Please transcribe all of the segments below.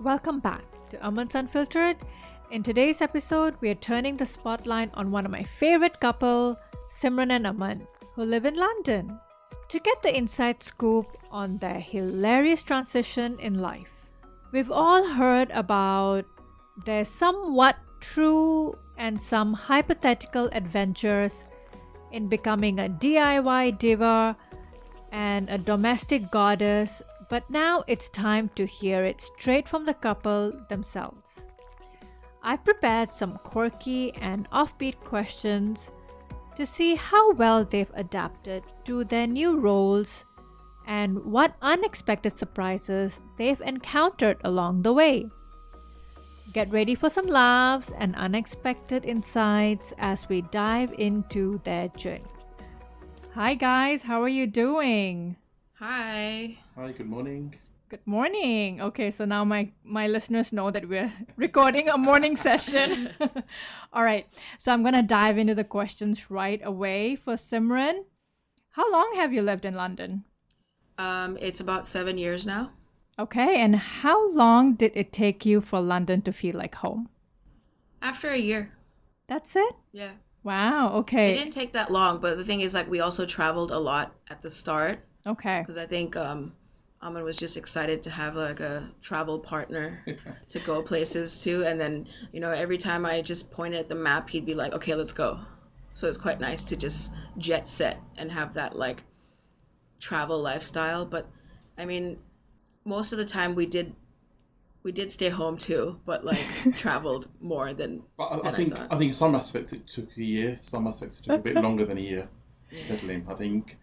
Welcome back to Aman's Unfiltered. In today's episode, we are turning the spotlight on one of my favorite couple, Simren and Aman, who live in London, to get the inside scoop on their hilarious transition in life. We've all heard about their somewhat true and some hypothetical adventures in becoming a DIY diva and a domestic goddess, but now it's time to hear it straight from the couple themselves. I've prepared some quirky and offbeat questions to see how well they've adapted to their new roles and what unexpected surprises they've encountered along the way. Get ready for some laughs and unexpected insights as we dive into their journey. Hi guys, how are you doing? Hi. Hi, good morning. Good morning. Okay, so now my listeners know that we're recording a morning session. All right, so I'm going to dive into the questions right away. For Simran, how long have you lived in London? It's about 7 years now. Okay, and how long did it take you for London to feel like home? After a year. That's it? Yeah. Wow, It okay. didn't take that long, but the thing is, like, we also traveled a lot at the start Okay. because I think Aman was just excited to have like a travel partner to go places to, and then every time I just pointed at the map, he'd be like, "Okay, let's go." So it's quite nice to just jet set and have that like travel lifestyle. But I mean, most of the time we did stay home too, but like traveled more than. But I than think thought. I think in some aspects it took a year. Some aspects it took a bit longer than a year settling. I think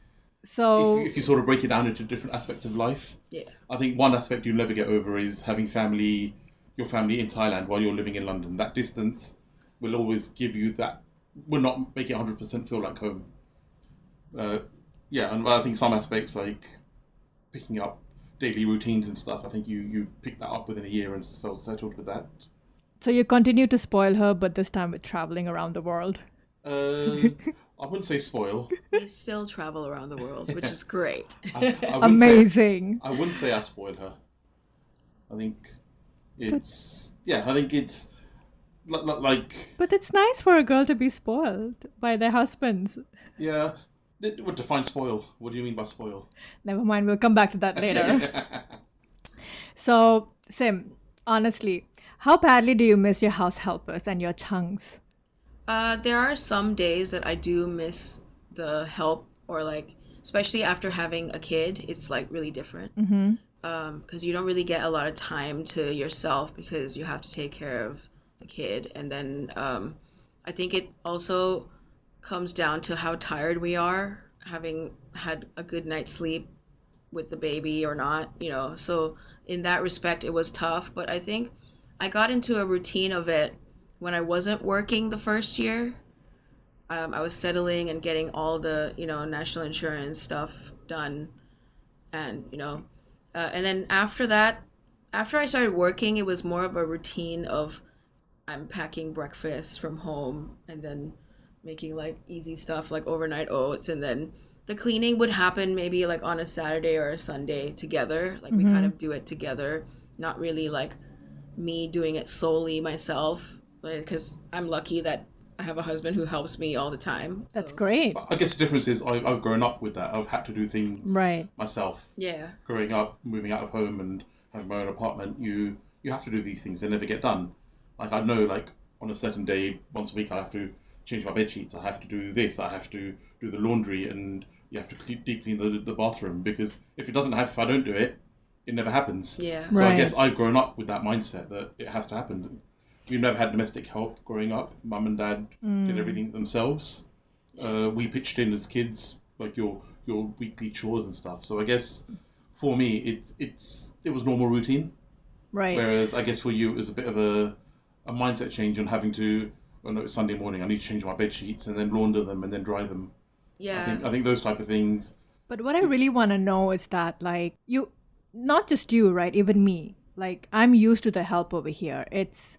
So, if you sort of break it down into different aspects of life, Yeah. I think one aspect you'll never get over is having your family in Thailand while you're living in London. That distance will always give you that. Will not make it 100% feel like home. Yeah, and I think some aspects like picking up daily routines and stuff. I think you pick that up within a year and felt settled with that. so you continue to spoil her, but this time with traveling around the world. I wouldn't say spoil. We still travel around the world, which is great. I Amazing. I wouldn't say I spoil her. I think it's I think it's like But it's nice for a girl to be spoiled by their husbands. yeah. What define spoil? What do you mean by spoil? Never mind, we'll come back to that later. So, Sim, honestly, how badly do you miss your house helpers and your chunks? There are some days that I do miss the help, or like, especially after having a kid, it's like really different. Mm-hmm. Because you don't really get a lot of time to yourself because you have to take care of the kid. And then I think it also comes down to how tired we are, having had a good night's sleep with the baby or not, So in that respect, it was tough. But I think I got into a routine of it when I wasn't working the first year. I was settling and getting all the, national insurance stuff done. And, and then after that, after I started working, it was more of a routine of I'm packing breakfast from home and then making like easy stuff like overnight oats, and then the cleaning would happen maybe like on a Saturday or a Sunday together. Like we kind of do it together, not really like me doing it solely myself, because I'm lucky that I have a husband who helps me all the time. That's so. great. I guess the difference is I've grown up with that. I've had to do things Right. myself. Yeah. Growing up, moving out of home and having my own apartment, you have to do these things. They never get done. Like I know, like on a certain day, once a week, I have to change my bed sheets. I have to do this. I have to do the laundry, and you have to deep clean the bathroom, because if I don't do it, it never happens. Yeah. So I Right. guess I've grown up with that mindset that it has to happen. We've never had domestic help growing up. Mum and dad did everything themselves. We pitched in as kids, like your weekly chores and stuff. So I guess for me, it was normal routine. Right. Whereas I guess for you, it was a bit of a mindset change on having to. Oh no, it's Sunday morning. I need to change my bed sheets and then launder them and then dry them. Yeah. I think those type of things. But what I really want to know is that, like, not just you, right? Even me. Like, I'm used to the help over here. It's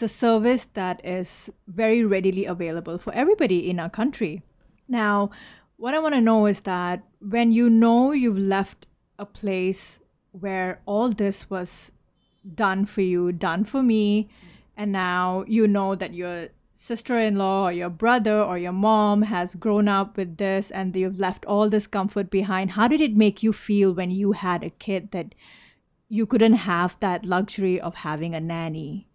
a service that is very readily available for everybody in our country. Now, what I want to know is that when you know you've left a place where all this was done for you, done for me, and now you know that your sister-in-law or your brother or your mom has grown up with this and you've left all this comfort behind. How did it make you feel when you had a kid that you couldn't have that luxury of having a nanny?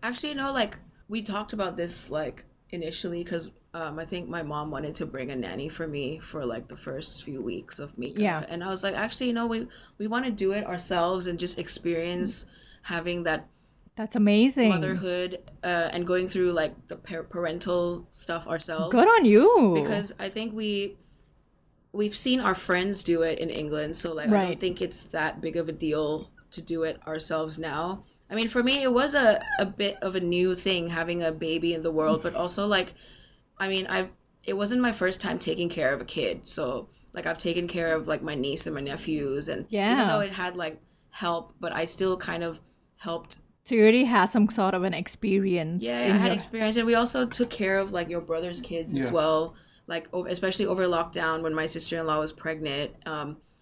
Actually, like we talked about this like initially because I think my mom wanted to bring a nanny for me for like the first few weeks of Yeah. Mika, and I was like, actually, we want to do it ourselves and just experience having that That's amazing. motherhood and going through like the parental stuff ourselves. Good on you. Because I think we've seen our friends do it in England, so like I Right. don't think it's that big of a deal to do it ourselves now. I mean, for me, it was a bit of a new thing having a baby in the world, but also like, I mean, it wasn't my first time taking care of a kid, so like I've taken care of like my niece and my nephews, and even Yeah. though it had like help, but I still kind of helped. So you already had some sort of an experience. Yeah, in I had your- experience, and we also took care of like your brother's kids as Yeah. well. Like especially over lockdown when my sister-in-law was pregnant,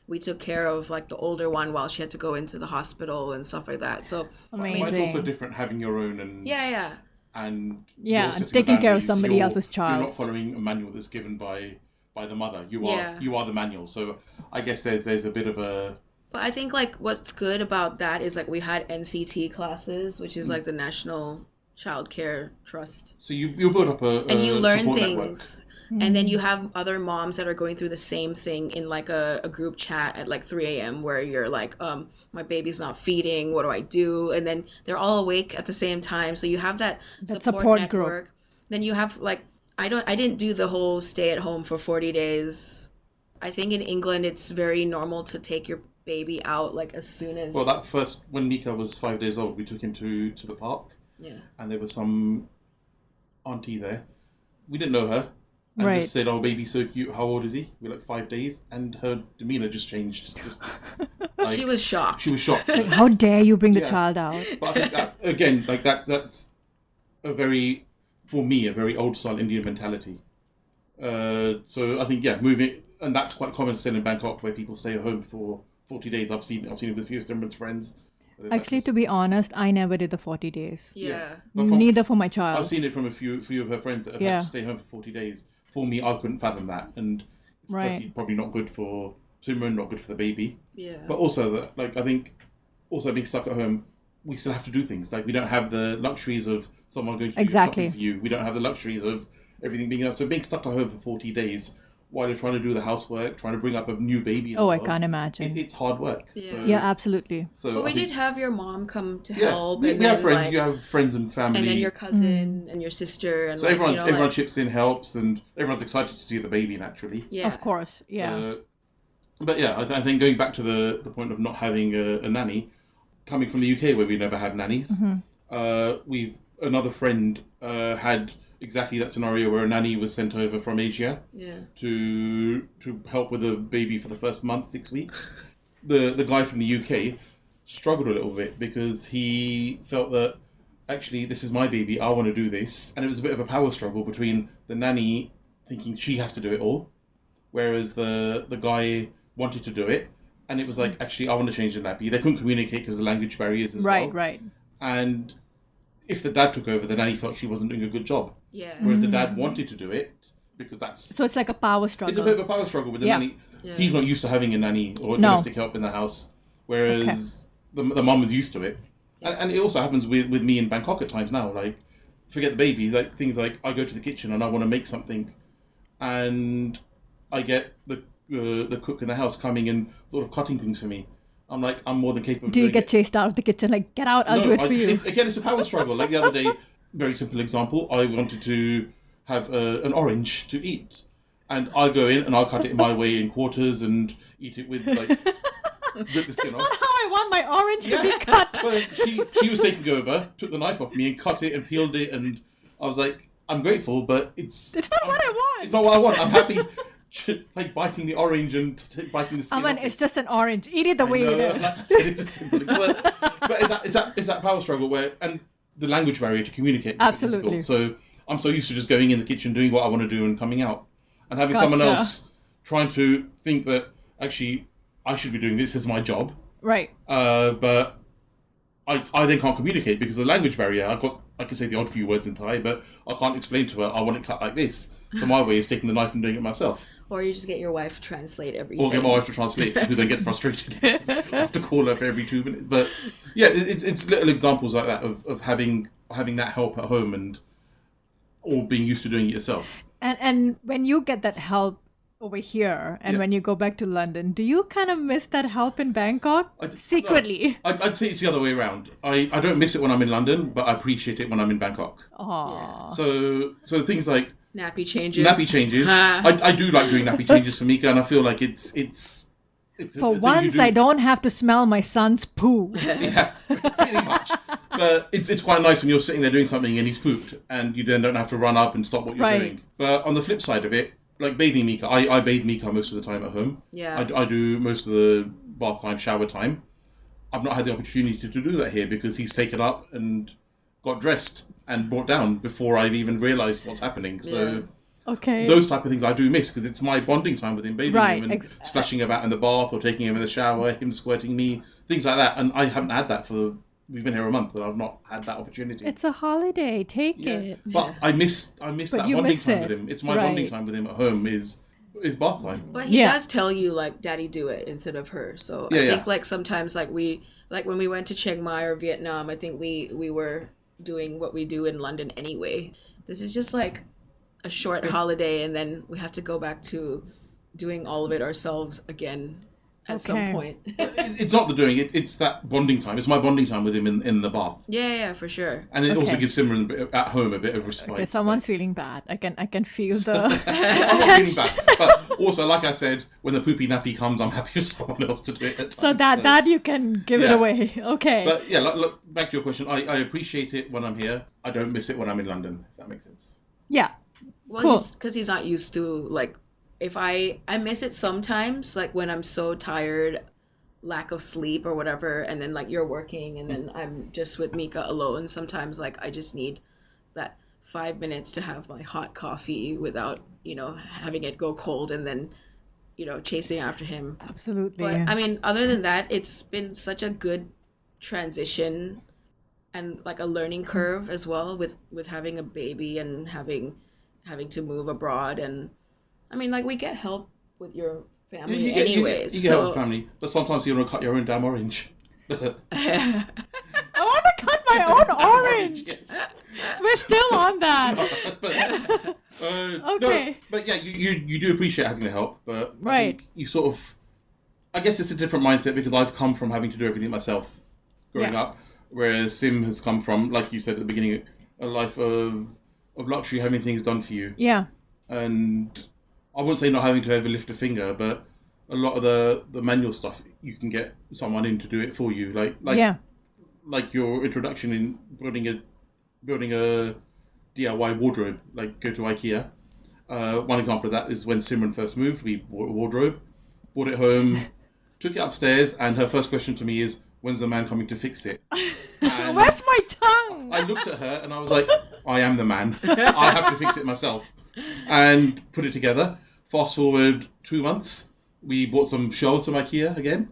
we took care of like the older one while she had to go into the hospital and stuff like that. So Amazing. But it's also different having your own and yeah, and Yeah, you're setting taking care of boundaries. somebody You're- else's child. You're not following a manual that's given by the mother. Yeah. You are the manual. So I guess there's a bit of a but I think like what's good about that is like we had NCT classes, which is like the National Child Care Trust, so you build up a and you learn support things. network. And then you have other moms that are going through the same thing in like a group chat at like 3 a.m. where you're like, my baby's not feeding. What do I do? And then they're all awake at the same time. So you have that support group. network. Then you have like, I didn't do the whole stay at home for 40 days. I think in England, it's very normal to take your baby out like as soon as. Well, that first when Mika was 5 days old, we took him to the park, Yeah. and there was some auntie there. We didn't know her. And Right. just said, "Oh, baby's so cute. How old is he?" We're like 5 days, and her demeanor just changed. Just, like, She was shocked. She was shocked. Like, how dare you bring the Yeah. child out? But I think that, again, like that's for me, a very old style Indian mentality. So I think, yeah, moving, and that's quite common still in Bangkok where people stay at home for 40 days. I've seen it with a few of Simran's friends. Actually, to be honest, I never did the 40 days. Yeah. But from- Neither for my I've child. seen it from a few of her friends that have Yeah. had to stay home for 40 days. For me, I couldn't fathom that, and it's Right. firstly probably not good for Simran, not good for the baby. Yeah. But also, that, like, I think, also being stuck at home, we still have to do things. Like, we don't have the luxuries of someone going to do Exactly. shopping for you. We don't have the luxuries of everything being else. So being stuck at home for 40 days while you're trying to do the housework, trying to bring up a new baby. in the Oh, I world, can't imagine. It's hard work. Yeah. So, Yeah, absolutely. So But I we think- did have your mom come to Yeah, help. we and have then, friends. like, You have friends and family. and then your cousin and your sister and so like, everyone, you know, everyone like, chips in, helps, and everyone's excited to see the baby naturally. yeah. Of course, yeah. But yeah, I think going back to the point of not having a nanny, coming from the UK where we never had nannies, another friend had exactly that scenario where a nanny was sent over from Asia Yeah. to help with a baby for the first month, 6 weeks. The guy from the UK struggled a little bit because he felt that actually this is my baby, I want to do this, and it was a bit of a power struggle between the nanny thinking she has to do it all, whereas the guy wanted to do it, and it was like, actually I want to change the nappy. They couldn't communicate because of the language barriers as well. Right. And if the dad took over, the nanny felt she wasn't doing a good job, Yeah. whereas the dad wanted to do it because that's So it's like a power it's a struggle. bit of a power struggle with the Yeah. nanny. Yeah. He's not used to having a nanny or No. domestic help in the house, whereas the mum is used to it. And it also happens with me in Bangkok at times now. Like, forget the baby, like things like I go to the kitchen and I want to make something, and I get the cook in the house coming and sort of cutting things for me. I'm like, I'm more than capable of Do you doing get it. chased out of the kitchen? Like, get out, I'll do it for you. It's a power struggle. Like the other day, very simple example, I wanted to have an orange to eat. And I go in and I'll cut it my way in quarters and eat it with, like, rip the skin That's off. not how I want my orange to be cut. But she was taking over, took the knife off me and cut it and peeled it, and I was like, I'm grateful, but it's It's not what I want. It's not what I want. I'm happy, like biting the orange and biting the skin Aman, off it's it. just an orange. Eat it the way it is. Like I said, it's a simple. But is that power struggle where, and the language barrier to communicate? is Absolutely. difficult. So I'm so used to just going in the kitchen, doing what I want to do, and coming out, and having someone Gotcha. else trying to think that actually I should be doing this as my job. Right. But I then can't communicate because of the language barrier. I can say the odd few words in Thai, but I can't explain to her, I want it cut like this. So my way is taking the knife and doing it myself. Or you just get your wife to translate everything. Or get my wife to translate, who then gets frustrated. I have to call her for every 2 minutes. But yeah, it's little examples like that of having that help at home or being used to doing it yourself. And when you get that help over here and when you go back to London, do you kind of miss that help in Bangkok? Secretly? No, I'd say it's the other way around. I don't miss it when I'm in London, but I appreciate it when I'm in Bangkok. Aww. So things like nappy changes. I do like doing nappy changes for Mika, and I feel like it's for once I don't have to smell my son's poo. Yeah, pretty much. But it's quite nice when you're sitting there doing something and he's pooped, and you then don't have to run up and stop what you're doing. But on the flip side of it, like bathing Mika, I bathe Mika most of the time at home. Yeah. I do most of the bath time, shower time. I've not had the opportunity to do that here because he's taken up and got dressed and brought down before I've even realised what's happening. So those type of things I do miss because it's my bonding time with him, bathing him and splashing about in the bath or taking him in the shower, him squirting me, things like that. And I haven't had that we've been here a month, and I've not had that opportunity. It's a holiday, take it. But I miss that bonding time with him. It's my bonding time with him at home is bath time. But he does tell you like, "Daddy, do it" instead of her. So I think like sometimes like when we went to Chiang Mai or Vietnam, I think we were doing what we do in London anyway. This is just like a short holiday, and then we have to go back to doing all of it ourselves again at some point. It's not the doing it; it's that bonding time. It's my bonding time with him in the bath. Yeah, for sure. And it also gives Simren at home a bit of respite. Okay, someone's feeling bad. I can feel the. I'm not feeling bad, but also, like I said, when the poopy nappy comes, I'm happy for someone else to do it. So that you can give it away. Okay. But yeah, look, back to your question. I appreciate it when I'm here. I don't miss it when I'm in London. If that makes sense. Yeah. Well, cool. Because he's not used to like. If I miss it sometimes, like when I'm so tired, lack of sleep or whatever, and then like you're working and then I'm just with Mika alone. Sometimes like I just need that 5 minutes to have my hot coffee without, having it go cold and then, chasing after him. Absolutely. But I mean, other than that, it's been such a good transition and like a learning curve as well with having a baby and having to move abroad. And I mean, like we get help with your family anyways. You get help with family, but sometimes you want to cut your own damn orange. I want to cut my own orange. Yes. We're still on that. Okay. No, but yeah, you do appreciate having the help, but I think you sort of, I guess it's a different mindset because I've come from having to do everything myself growing up, whereas Sim has come from, like you said at the beginning, a life of luxury, having things done for you. Yeah. And I wouldn't say not having to ever lift a finger, but a lot of the manual stuff you can get someone in to do it for you, like your introduction in building a DIY wardrobe, like go to IKEA. One example of that is when Simren first moved, we bought a wardrobe, brought it home, took it upstairs, and her first question to me is, "When's the man coming to fix it?" And where's my tongue? I looked at her and I was like, "I am the man. I have to fix it myself," and put it together. Fast forward 2 months, we bought some shelves from IKEA again,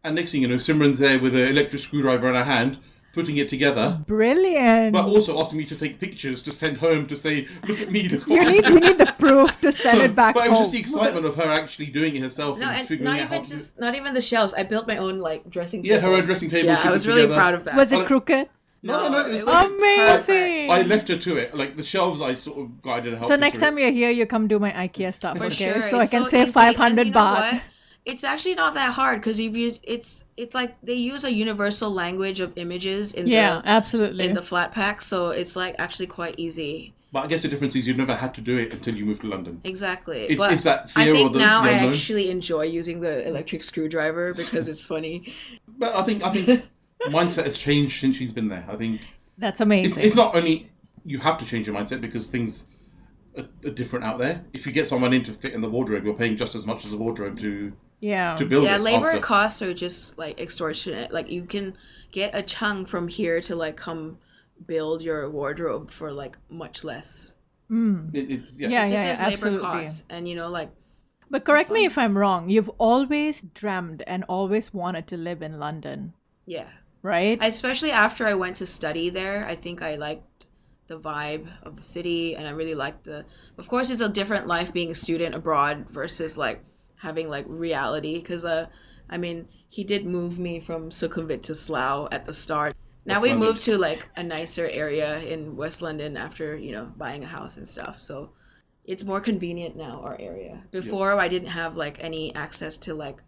and next thing you know, Simren's there with an electric screwdriver in her hand, putting it together. Brilliant. But also asking me to take pictures to send home to say, "Look at me, look you need the proof to send it back home. But it was just the excitement of her actually doing it herself and figuring out how to not even the shelves. I built my own like dressing table. Yeah, her own dressing table. Yeah, I was really proud of that. Was it crooked? No, it was amazing. I left her to it. Like the shelves, I sort of guided her. So next time you're here, you come do my IKEA stuff, For okay? sure. So I can save 500 baht. What? It's actually not that hard because it's like they use a universal language of images in absolutely in the flat pack, so it's like actually quite easy. But I guess the difference is you've never had to do it until you moved to London. Exactly. It's that fear I think or the now I unknown. actually enjoy using the electric screwdriver because it's funny. But I think mindset has changed since she's been there. I think that's amazing. It's not only you have to change your mindset because things are different out there. If you get someone in to fit in the wardrobe, you're paying just as much as the wardrobe to build it. Yeah, labor after. costs are just like extortionate. Like you can get a chung from here to like come build your wardrobe for like much less. It's It's just labor absolutely. costs, and But correct me if I'm wrong. You've always dreamt and always wanted to live in London. Yeah. right? Especially after I went to study there, I think I liked the vibe of the city, and I really liked of course it's a different life being a student abroad versus like having like reality, because I mean, he did move me from Sukhumvit to Slough at the start. Now West we London. moved to like a nicer area in West London after, buying a house and stuff. So it's more convenient now, our area. Before, I didn't have like any access to like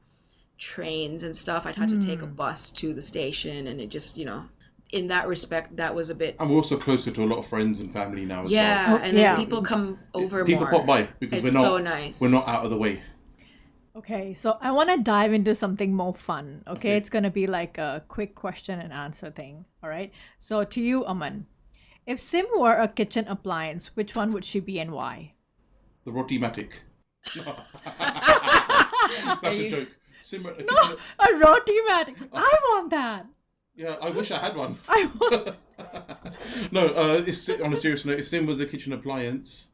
trains and stuff. I'd have to take a bus to the station, and it just, in that respect, that was a bit. And we're also closer to a lot of friends and family now as well. Yeah, and yeah. then people come over People more. pop by because It's so nice. we're not out of the way. Okay, so I want to dive into something more fun. Okay, Okay. it's going to be like a quick question and answer thing. All right. So to you, Aman, if Sim were a kitchen appliance, which one would she be and why? The Rotimatic. That's a joke. Simren, No, a roti mat. I want that. Yeah, I wish I had one. I want. No, on a serious note, if Sim was a kitchen appliance,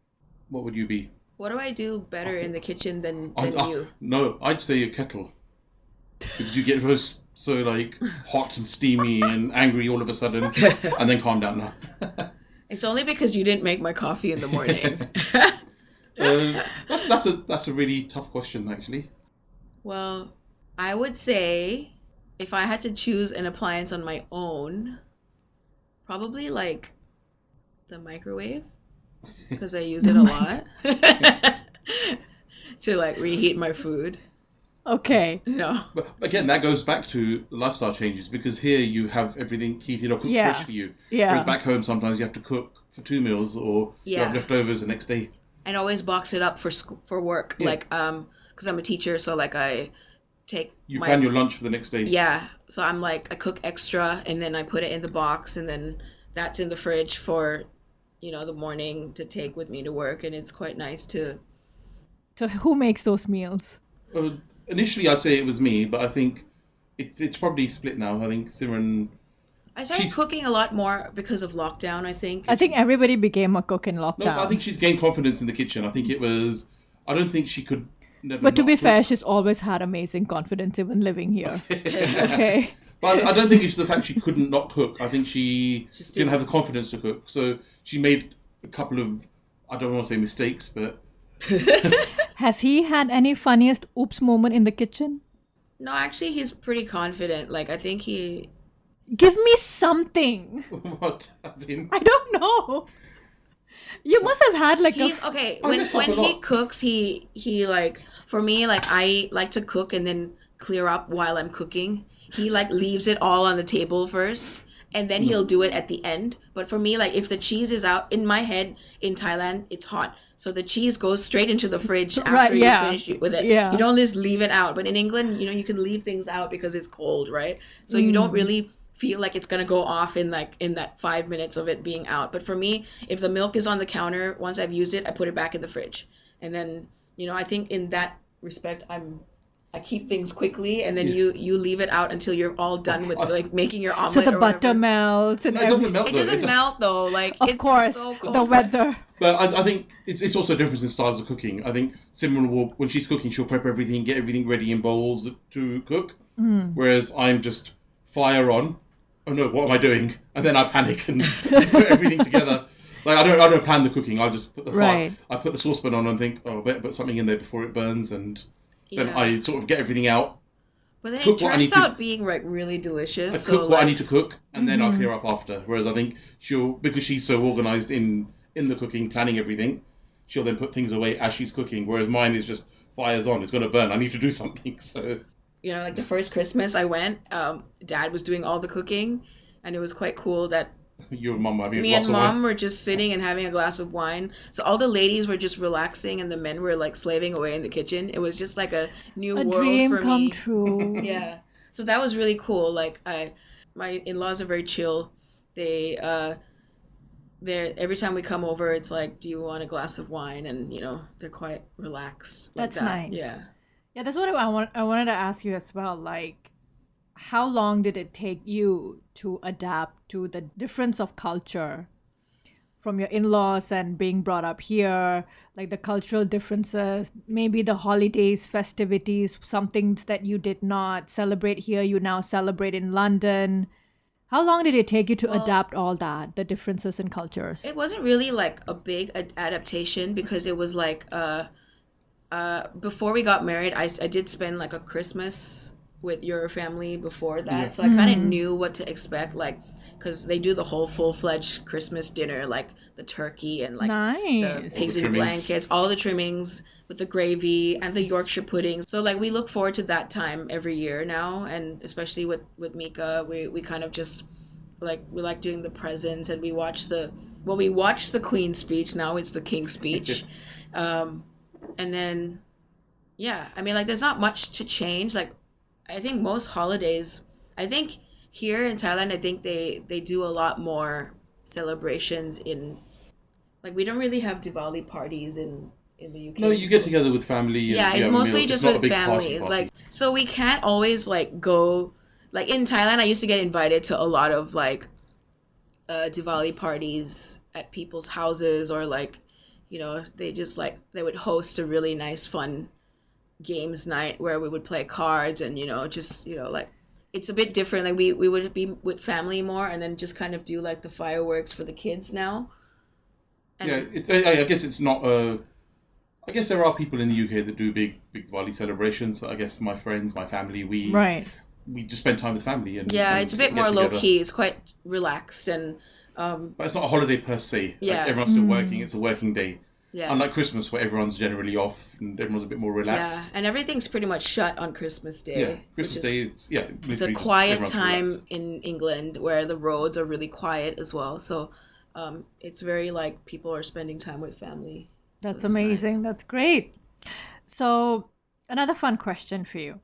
what would you be? What do I do better in the kitchen than I- you? No, I'd say a kettle. Because you get so like hot and steamy and angry all of a sudden, and then calm down now. It's only because you didn't make my coffee in the morning. That's a really tough question, actually. Well, I would say if I had to choose an appliance on my own, probably like the microwave, because I use it a lot to like reheat my food. Okay. No. But again, that goes back to the lifestyle changes, because here you have everything heated or cooked Yeah. fresh for you. Yeah. Whereas back home, sometimes you have to cook for 2 meals, or you have Yeah. leftovers the next day. And always box it up for work, Yeah. like because I'm a teacher, so like I take You plan your lunch for the next day. Yeah, so I'm like, I cook extra and then I put it in the box, and then that's in the fridge for, the morning to take with me to work. And it's quite nice to. So who makes those meals? Initially, I'd say it was me, but I think it's probably split now. I think Simren. I started She's- cooking a lot more because of lockdown, I think. I think everybody became a cook in No, lockdown. I think she's gained confidence in the kitchen. I think it was. I don't think she could never. But to not be cook. fair, she's always had amazing confidence even living here. Okay. But I don't think it's the fact she couldn't not cook. I think she Just didn't didn't. have the confidence to cook. So she made a couple of, I don't want to say mistakes, but Has he had any funniest oops moment in the kitchen? No, actually, he's pretty confident. Like, I think he. Give me something. what? As in, I don't know. You must have had like He's a. okay I when mess up a he lot. cooks. He like, for me, like, I like to cook and then clear up while I'm cooking. He like leaves it all on the table first, and then he'll do it at the end. But for me, like, if the cheese is out, in my head in Thailand, it's hot, so the cheese goes straight into the fridge after Right, you yeah. finish with it. Yeah. You don't just leave it out. But in England, you can leave things out because it's cold, right? So you don't really feel like it's gonna go off in that 5 minutes of it being out. But for me, if the milk is on the counter, once I've used it, I put it back in the fridge. And then, I think in that respect, I keep things quickly, and then you leave it out until you're all done with like making your omelet. So the or butter whatever. melts and no, it doesn't everything. melt. It though. doesn't melt though. Like, Of it's course, so cold. the weather. But I think it's also a difference in styles of cooking. I think Simran will, when she's cooking, she'll prep everything, get everything ready in bowls to cook. Whereas I'm just fire on. Oh no, what am I doing? And then I panic and put everything together. Like I don't plan the cooking. I just put the Right. fire. I put the saucepan on and think, oh, I better put something in there before it burns, and then Yeah. I sort of get everything out. But then cook it what I turns need to- out being like really delicious. I so cook what I like, need to cook, and then I'll clear up after. Whereas I think because she's so organised in the cooking, planning everything, she'll then put things away as she's cooking. Whereas mine is just fire's on, it's going to burn. I need to do something. So like the first Christmas I went, Dad was doing all the cooking, and it was quite cool that your mum having me a glass and of Mom wine. were just sitting and having a glass of wine. So all the ladies were just relaxing, and the men were like slaving away in the kitchen. It was just like a new A world dream for come me. true. Yeah. So that was really cool. Like my in-laws are very chill. They're every time we come over, it's like, do you want a glass of wine? And they're quite relaxed. Like That's that. nice. Yeah. Yeah, that's what I wanted to ask you as well. Like, how long did it take you to adapt to the difference of culture from your in-laws and being brought up here? Like the cultural differences, maybe the holidays, festivities, some things that you did not celebrate here, you now celebrate in London. How long did it take you to Well, adapt all that, the differences in cultures? it wasn't really like a big adaptation because it was like before we got married, I did spend like a Christmas with your family before that, Yeah. so I kind of knew what to expect, like because they do the whole full-fledged Christmas dinner, like the turkey and like the Nice. pigs All the in trimmings. blankets, all the trimmings with the gravy and the Yorkshire pudding. So like we look forward to that time every year now, and especially with Mika, we kind of just like we like doing the presents, and we watch the Queen's speech. Now it's the King's speech. And then yeah, I mean like there's not much to change. Like I think most holidays, I think here in Thailand, I think they do a lot more celebrations in like we don't really have Diwali parties in the UK. No, you get together with family. And Yeah, you it's have a mostly meal. just It's not a with big family. party. Like so we can't always like go like in Thailand I used to get invited to a lot of like Diwali parties at people's houses, or like they just like they would host a really nice fun games night where we would play cards and just like it's a bit different. Like we would be with family more, and then just kind of do like the fireworks for the kids now. And Yeah, I guess it's not. I guess there are people in the UK that do big Diwali celebrations. But I guess my friends, my family, Right. we just spend time with family. And it's a bit get more low together. key. It's quite relaxed and But it's not a holiday per se. Yeah. Like, everyone's still working. It's a working day. yeah. Unlike Christmas, where everyone's generally off and everyone's a bit more relaxed. Yeah, and everything's pretty much shut on Christmas Day. Yeah, which Christmas is- Day, it's It's literally a just quiet everyone's time relaxed. in England where the roads are really quiet as well. So it's very like people are spending time with family. That's That's amazing. nice. That's great. So, another fun question for you.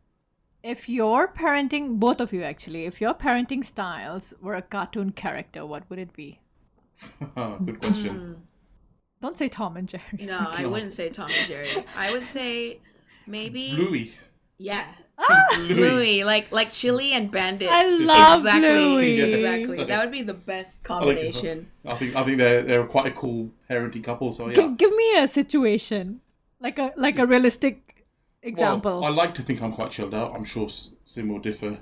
If your parenting, both of you actually, if your parenting styles were a cartoon character, what would it be? Good question. Don't say Tom and Jerry. No, I wouldn't say Tom and Jerry. I would say maybe Louis. yeah, Louis. Louis, like Chili and Bandit. I love exactly, Louis. exactly. That would be the best combination. I think they're quite a cool parenting couple. So yeah. Give me a situation, like a realistic example. Well, I like to think I'm quite chilled out. I'm sure Sim will differ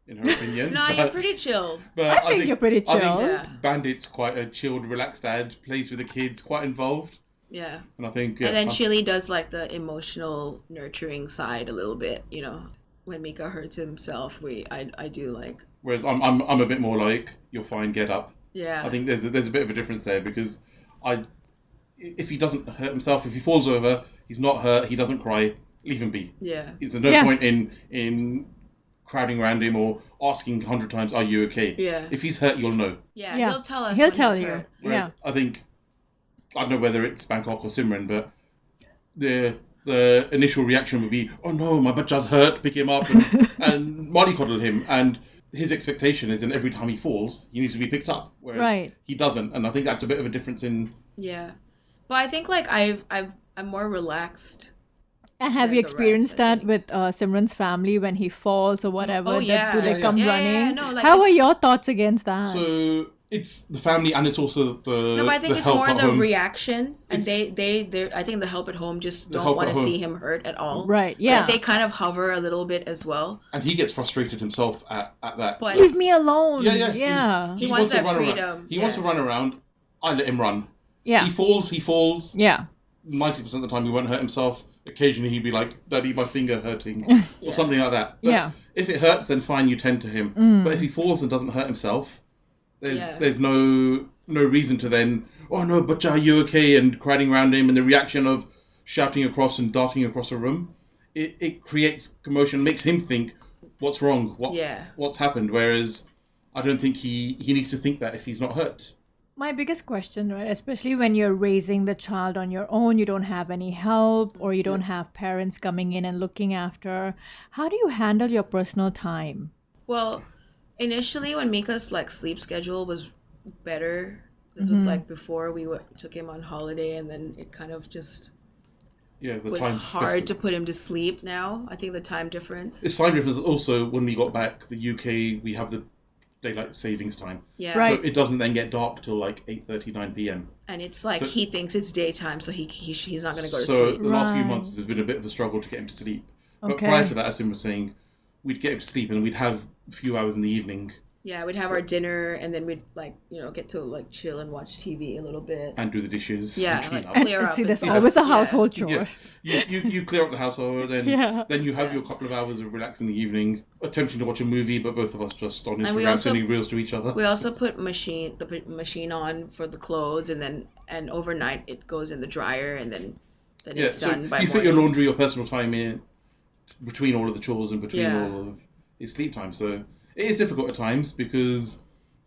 in her opinion. No, you're pretty chill. But I think you're pretty I think chill. Yeah. Bandit's quite a chilled, relaxed dad. Plays with the kids, quite involved. Yeah. And I think. And then Chili does like the emotional nurturing side a little bit, When Mika hurts himself, I do like Whereas I'm a bit more like you're fine, get up. yeah. I think there's a bit of a difference there because if he doesn't hurt himself, if he falls over, he's not hurt, he doesn't cry, leave him be. Yeah. There's no Yeah. point in crowding around him or asking 100 times, "Are you okay?" Yeah. If he's hurt, you'll know. Yeah, Yeah. he'll tell us. He'll when tell he's you. hurt. Whereas Yeah. I think I don't know whether it's Bangkok or Simren, but the initial reaction would be, "Oh no, my bacha's hurt, pick him up and mollycoddle him." And his expectation is, that every time he falls, he needs to be picked up, whereas Right. he doesn't. And I think that's a bit of a difference in. Yeah, but I think like I'm more relaxed. And have than you the experienced rest, I that think. with Simran's family when he falls or whatever? Oh, yeah. Do they Yeah, come yeah. running? Yeah, no, like, How are it's- your thoughts against that? So it's the family, and it's also the. No, but I think the it's help more at the home. reaction, and they I think the help at home just The don't help want at to home. see him hurt at all. Right, yeah. Like, they kind of hover a little bit as well. And he gets frustrated himself at that. But Leave me alone. Yeah. Yeah. He wants to that run around. freedom, He wants to yeah. run around. I let him run. Yeah. He falls. Yeah. 90% of the time he won't hurt himself. Occasionally he'd be like, "Daddy, my finger hurting," Yeah. or something like that. But Yeah. if it hurts, then fine, you tend to him. But if he falls and doesn't hurt himself, Yeah. there's no reason to then, "Oh no, but are you okay?" and crowding around him, and the reaction of shouting across and darting across a room, it creates commotion, makes him think, "What's wrong? What's happened?" Whereas I don't think he needs to think that if he's not hurt. My biggest question, right, especially when you're raising the child on your own, you don't have any help or you don't have parents coming in and looking after. How do you handle your personal time? Well, initially when Mika's like sleep schedule was better, this was like before we took him on holiday, and then it kind of just Yeah, the was time's hard to best. put him to sleep now. I think the time difference. It's time difference. Also, when we got back, the UK, we have the daylight savings time. Yeah. Right. So it doesn't then get dark till like 8:30, 9 p.m. And it's like So- he thinks it's daytime, so he's not going to go to So sleep. the last few Right. months has been a bit of a struggle to get him to sleep. But Okay. prior to that, as Sim was saying, we'd get him to sleep and we'd have a few hours in the evening Yeah, we'd have our dinner, and then we'd get to chill and watch TV a little bit. And do the dishes. Yeah, and clean like up. clear up. See, there's and always a stuff. household chore. Yes. You clear up the household, and Yeah. then you have your couple of hours of relax in the evening, attempting to watch a movie, but both of us just on And we Instagram also- sending reels to each other. We also put the machine on for the clothes, and overnight it goes in the dryer, and then it's so done by you morning. fit your laundry, your personal time in between all of the chores and between Yeah. all of his sleep time. So it is difficult at times because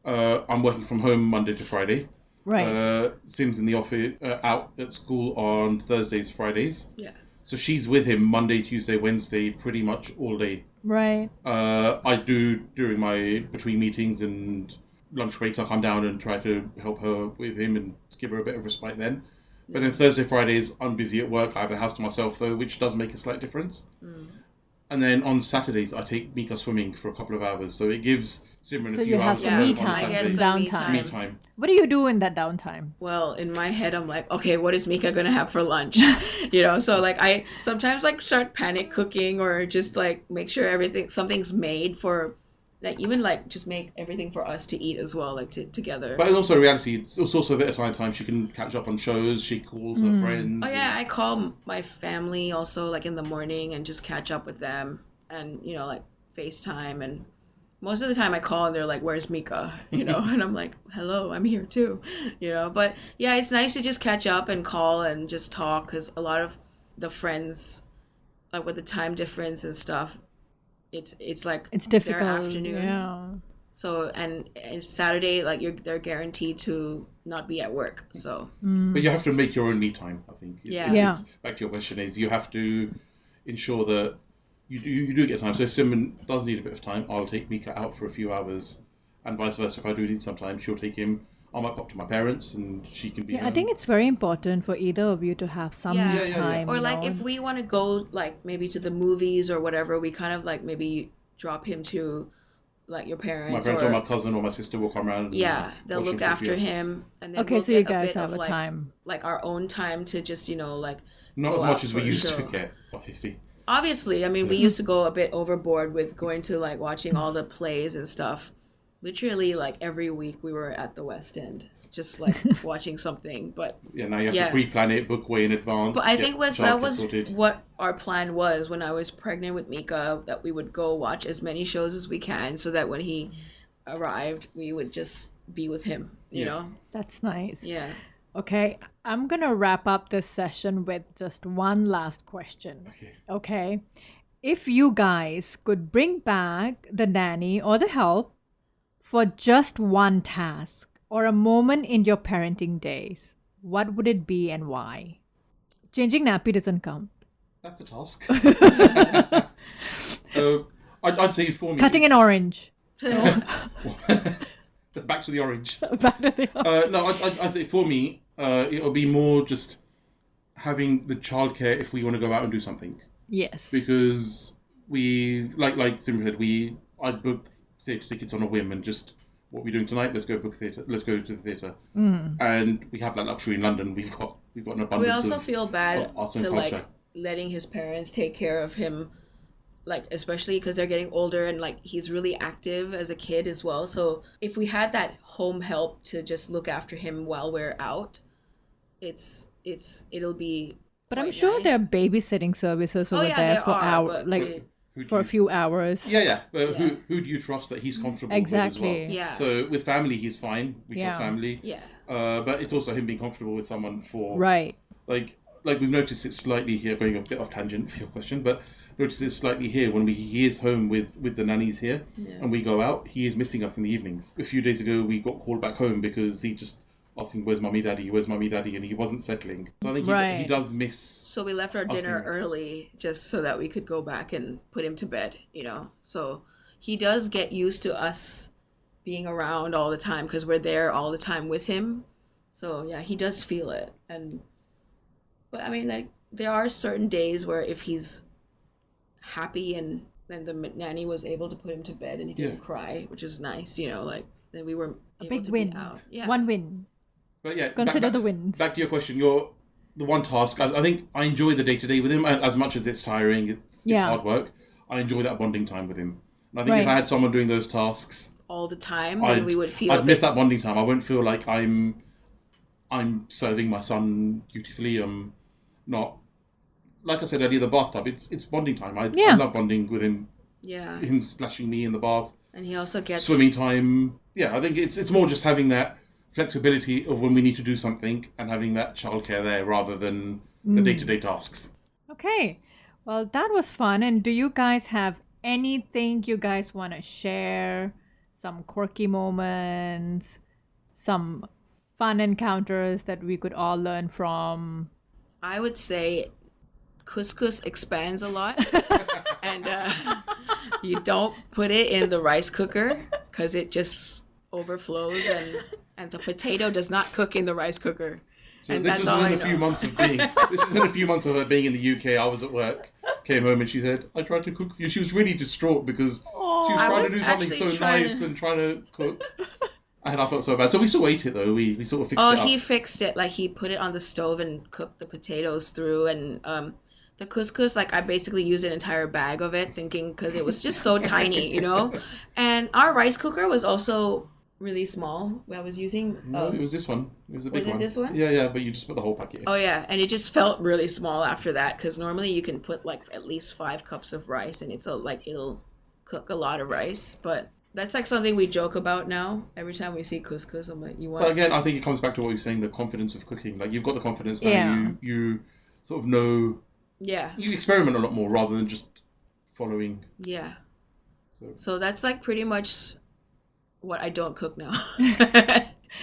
I'm working from home Monday to Friday. Right. Sim's in the office, out at school on Thursdays, Fridays. Yeah. So she's with him Monday, Tuesday, Wednesday, pretty much all day. Right. I do during my between meetings and lunch breaks. I come down and try to help her with him and give her a bit of respite then. But then Thursday, Fridays, I'm busy at work. I have a house to myself though, which does make a slight difference. And then on Saturdays, I take Mika swimming for a couple of hours, so it gives Simran So a few you have hours some to me work on time, I get Saturday. some me downtime. time. Me time. What do you do in that downtime? Well, in my head, I'm like, okay, what is Mika gonna have for lunch? So like I sometimes like start panic cooking or just like make sure something's made for, like even like just make everything for us to eat as well, like together. But also in reality, it's also a bit of time. She can catch up on shows. She calls her friends. Oh yeah, I call my family also like in the morning and just catch up with them and like FaceTime, and most of the time I call and they're like, "Where's Mika?" And I'm like, "Hello, I'm here too." But yeah, it's nice to just catch up and call and just talk because a lot of the friends, like with the time difference and stuff, it's like It's difficult. their afternoon. Yeah. So and it's Saturday, like they're guaranteed to not be at work. So But you have to make your own me time, I think. Yeah. Yeah. Back to your question is, you have to ensure that you do get time. So if Simon does need a bit of time, I'll take Mika out for a few hours, and vice versa. If I do need some time, she'll take him. I might pop to my parents, and she can be. Yeah, I home. think it's very important for either of you to have some Yeah. me Yeah, yeah, yeah. time. or you like know? if we want to go like maybe to the movies or whatever, we kind of like maybe drop him to like your my parents, parents or or my cousin or my sister will come around. And yeah, they'll watch him look for a after few- him, and then Okay, we'll so you get a guys bit have of a like time. like our own time to just like Not go as out much as we for a used to show. get, obviously. Obviously, I mean, we used to go a bit overboard with going to like watching all the plays and stuff. Literally, like every week we were at the West End, just like watching something. But Yeah, now you have Yeah. to pre-plan it, book way in advance. I get think that childcare was sorted. what our plan was when I was pregnant with Mika, that we would go watch as many shows as we can, so that when he arrived, we would just be with him. You Yeah. know? That's nice. Yeah. Okay, I'm gonna wrap up this session with just one last question. Okay. Okay, if you guys could bring back the nanny or the help for just one task or a moment in your parenting days, what would it be and why? Changing nappy doesn't count. That's a task. I'd say for me. Cutting an orange. Back to the orange. Back to the No, I'd say for me, it'll be more just having the childcare if we want to go out and do something. Yes. Because we, like Simren said, I'd book theatre tickets on a whim and just, what are we doing tonight? Let's go book theatre. Let's go to the theatre. And we have that luxury in London. We've got an abundance. We also of feel bad of arts and to like culture. letting his parents take care of him, like especially because they're getting older and like he's really active as a kid as well. So if we had that home help to just look after him while we're out, it'll be. But I'm quite sure nice. there are babysitting services over Oh yeah, there there for are, hours, but like Who do for a you- few hours. Yeah. But Yeah. who do you trust that he's comfortable Exactly. with as well? Yeah. So with family, he's fine. We Yeah. trust family. Yeah. But it's also him being comfortable with someone for Right. like we've noticed it slightly here, going a bit off tangent for your question, but noticed it slightly here when he is home with the nannies here, Yeah. and we go out. He is missing us in the evenings. A few days ago, we got called back home because he just asking, "Where's mummy, daddy? Where's mummy, daddy?" and he wasn't settling. So I think Right. he does miss. So we left our dinner Asking- early just so that we could go back and put him to bed, So he does get used to us being around all the time because we're there all the time with him. So yeah, he does feel it. But I mean, like there are certain days where if he's happy and then the nanny was able to put him to bed and he didn't Yeah. cry, which is nice, like then we were A able big to win. be out. Yeah. One win. But yeah, Consider the wins. Back to your question, the one task. I think I enjoy the day to day with him as much as it's tiring. It's Yeah. hard work. I enjoy that bonding time with him. And I think if Right. I had someone doing those tasks all the time, then we would feel. I'd miss that bonding time. I wouldn't feel like I'm serving my son dutifully. I'm not. Like I said earlier, the bathtub. It's bonding time. I love bonding with him. Yeah. Him splashing me in the bath. And he also gets swimming time. Yeah, I think it's more just having that flexibility of when we need to do something and having that childcare there rather than the day-to-day tasks. Okay, well, that was fun. And do you guys have anything you guys want to share? Some quirky moments, some fun encounters that we could all learn from? I would say couscous expands a lot. And you don't put it in the rice cooker because it just overflows, and the potato does not cook in the rice cooker. So and this that's is all I within know. a few months of being. This is in a few months of her being in the UK. I was at work, came home, and she said, "I tried to cook for you." She was really distraught because she was I trying was to do something actually so trying nice to- and trying to cook. And I felt so bad. So we still ate it though. We sort of fixed it Oh, up. he fixed it. Like he put it on the stove and cooked the potatoes through, and the couscous, like I basically used an entire bag of it, thinking because it was just so tiny, you know. And our rice cooker was also really small. I was using. No, it was this one. It was a big Was it one. this one? Yeah, but you just put the whole packet in. Oh yeah, and it just felt really small after that because normally you can put like at least 5 cups of rice, and it'll cook a lot of rice. But that's like something we joke about now. Every time we see couscous, I'm like, you want? But again, I think it comes back to what you're saying, the confidence of cooking. Like you've got the confidence now. Yeah. You sort of know. Yeah. You experiment a lot more rather than just following. Yeah. So So that's like pretty much what I don't cook now.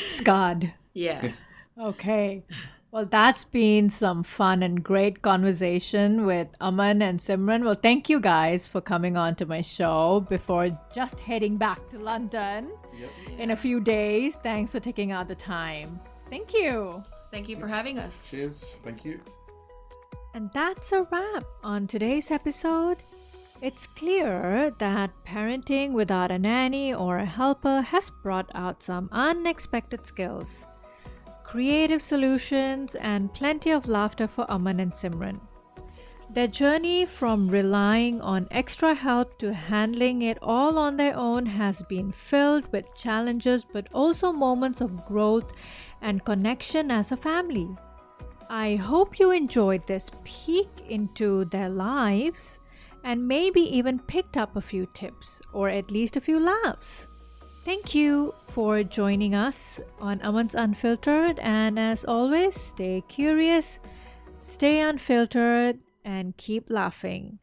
Scud. Yeah. Okay. Well, that's been some fun and great conversation with Aman and Simren. Well, thank you guys for coming on to my show before just heading back to London Yep. in a few days. Thanks for taking out the time. Thank you. Thank you for having us. Cheers. Thank you. And that's a wrap on today's episode. It's clear that parenting without a nanny or a helper has brought out some unexpected skills, creative solutions, and plenty of laughter for Aman and Simren. Their journey from relying on extra help to handling it all on their own has been filled with challenges but also moments of growth and connection as a family. I hope you enjoyed this peek into their lives and maybe even picked up a few tips or at least a few laughs. Thank you for joining us on Aman's Unfiltered, and as always, stay curious, stay unfiltered, and keep laughing.